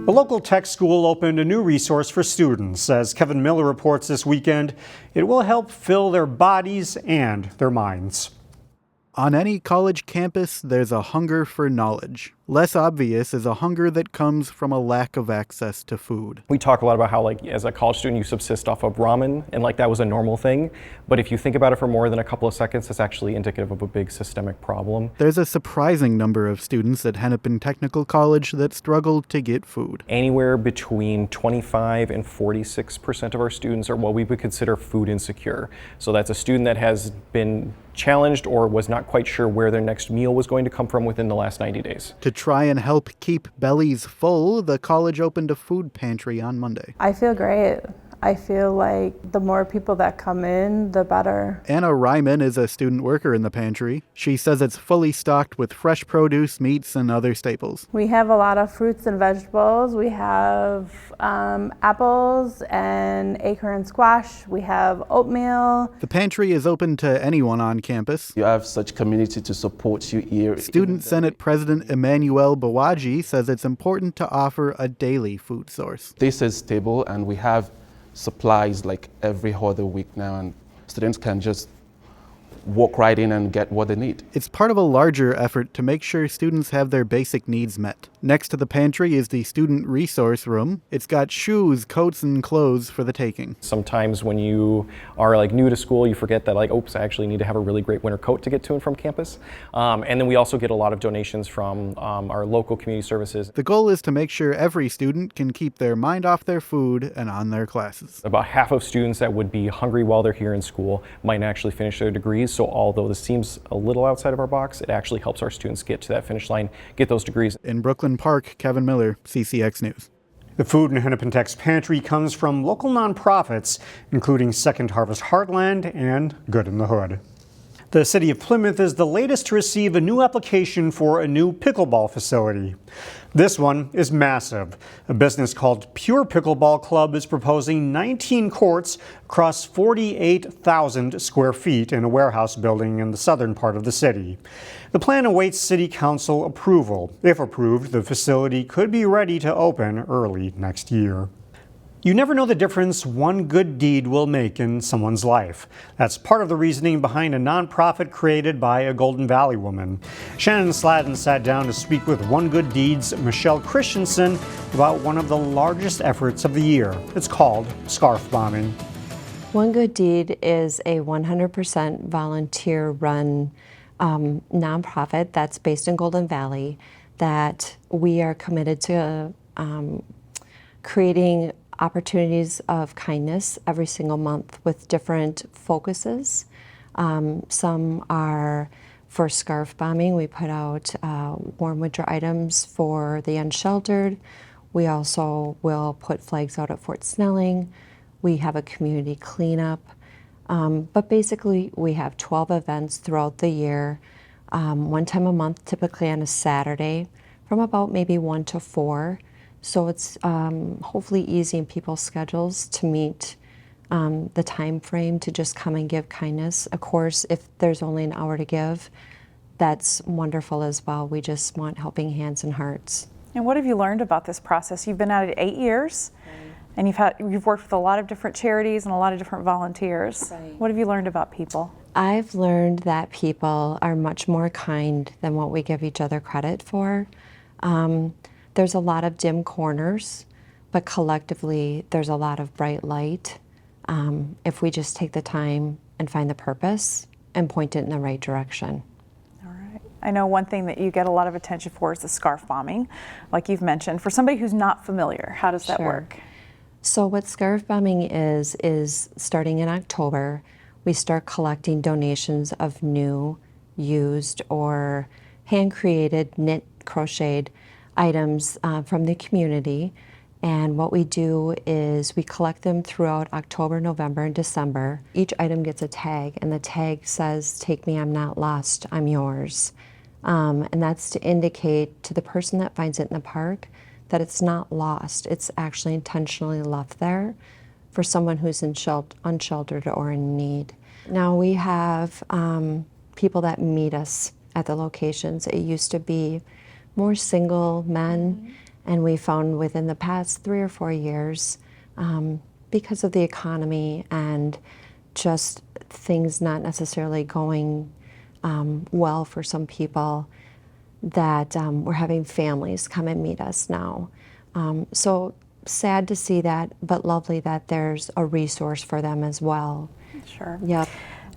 The local tech school opened a new resource for students. As Kevin Miller reports this weekend, it will help fill their bodies and their minds. On any college campus, there's a hunger for knowledge. Less obvious is a hunger that comes from a lack of access to food. We talk a lot about how, as a college student, you subsist off of ramen, and that was a normal thing. But if you think about it for more than a couple of seconds, it's actually indicative of a big systemic problem. There's a surprising number of students at Hennepin Technical College that struggle to get food. Anywhere between 25 and 46% of our students are what we would consider food insecure. So that's a student that has been challenged or was not quite sure where their next meal was going to come from within the last 90 days. To try and help keep bellies full, the college opened a food pantry on Monday. I feel great. I feel like the more people that come in, the better. Anna Ryman is a student worker in the pantry. She says it's fully stocked with fresh produce, meats, and other staples. We have a lot of fruits and vegetables. We have apples and acorn squash. We have oatmeal. The pantry is open to anyone on campus. You have such community to support you here. Student Senate President Emmanuel Bawaji says it's important to offer a daily food source. This is stable, and we have supplies like every other week now, and students can just walk right in and get what they need. It's part of a larger effort to make sure students have their basic needs met. Next to the pantry is the student resource room. It's got shoes, coats, and clothes for the taking. Sometimes when you are new to school, you forget that oops, I actually need to have a really great winter coat to get to and from campus. And then we also get a lot of donations from our local community services. The goal is to make sure every student can keep their mind off their food and on their classes. About half of students that would be hungry while they're here in school might actually finish their degrees. So although this seems a little outside of our box, it actually helps our students get to that finish line, get those degrees. In Brooklyn Park, Kevin Miller, CCX News. The food in Hennepin Tech's pantry comes from local nonprofits, including Second Harvest Heartland and Good in the Hood. The city of Plymouth is the latest to receive a new application for a new pickleball facility. This one is massive. A business called Pure Pickleball Club is proposing 19 courts across 48,000 square feet in a warehouse building in the southern part of the city. The plan awaits city council approval. If approved, the facility could be ready to open early next year. You never know the difference one good deed will make in someone's life. That's part of the reasoning behind a nonprofit created by a Golden Valley woman. Shannon Sladden sat down to speak with One Good Deed's Michelle Christensen about one of the largest efforts of the year. It's called scarf bombing. One Good Deed is a 100% volunteer-run nonprofit that's based in Golden Valley that we are committed to creating opportunities of kindness every single month with different focuses. Some are for scarf bombing. We put out warm winter items for the unsheltered. We also will put flags out at Fort Snelling. We have a community cleanup. But basically we have 12 events throughout the year, one time a month, typically on a Saturday, from about maybe 1 to 4. So it's hopefully easy in people's schedules to meet the time frame to just come and give kindness. Of course, if there's only an hour to give, that's wonderful as well. We just want helping hands and hearts. And what have you learned about this process? You've been at it 8 years, and you've worked with a lot of different charities and a lot of different volunteers. Right. What have you learned about people? I've learned that people are much more kind than what we give each other credit for. There's a lot of dim corners, but collectively there's a lot of bright light if we just take the time and find the purpose and point it in the right direction. All right. I know one thing that you get a lot of attention for is the scarf bombing, like you've mentioned. For somebody who's not familiar, how does that work? So what scarf bombing is starting in October, we start collecting donations of new, used, or hand-created, knit, crocheted items from the community, and what we do is we collect them throughout October, November, and December. Each item gets a tag, and the tag says, "Take me, I'm not lost, I'm yours." And that's to indicate to the person that finds it in the park that it's not lost. It's actually intentionally left there for someone who's unsheltered or in need. Now we have people that meet us at the locations. It used to be more single men, And we found within the past 3 or 4 years, because of the economy and just things not necessarily going well for some people, that we're having families come and meet us now. So sad to see that, but lovely that there's a resource for them as well. Sure. Yep.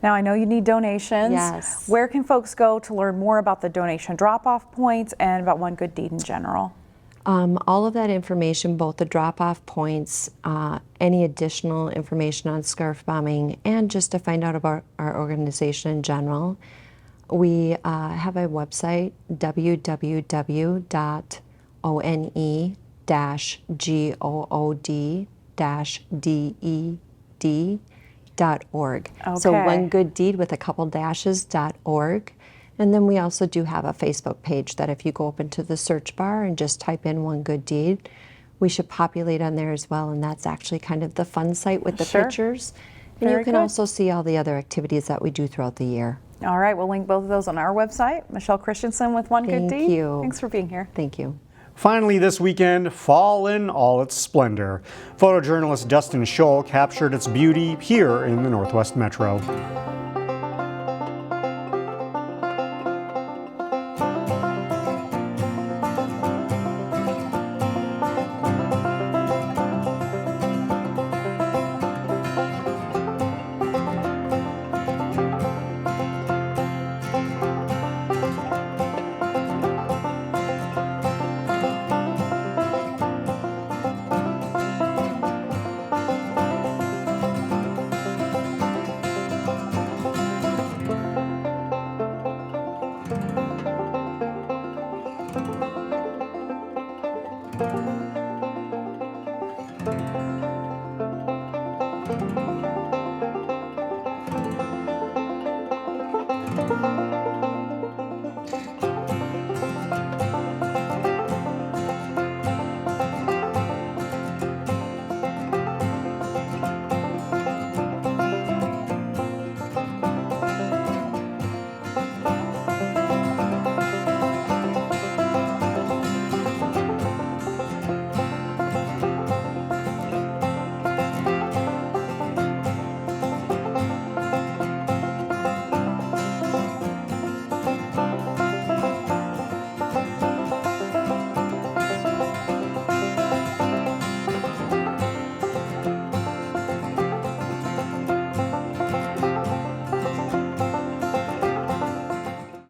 Now, I know you need donations. Yes. Where can folks go to learn more about the donation drop-off points and about One Good Deed in general? All of that information, both the drop-off points, any additional information on scarf bombing, and just to find out about our organization in general, we have a website, www.one-good-deed.org. So One Good Deed with a couple dashes.org. And then we also do have a Facebook page that if you go up into the search bar and just type in One Good Deed, we should populate on there as well. And that's actually kind of the fun site with the pictures. And Very you can good. also see all the other activities that we do throughout the year. All right, we'll link both of those on our website. Michelle Christensen with One Good Deed. Thank you. Thanks for being here. Thank you. Finally this weekend, fall in all its splendor. Photojournalist Dustin Scholl captured its beauty here in the Northwest Metro.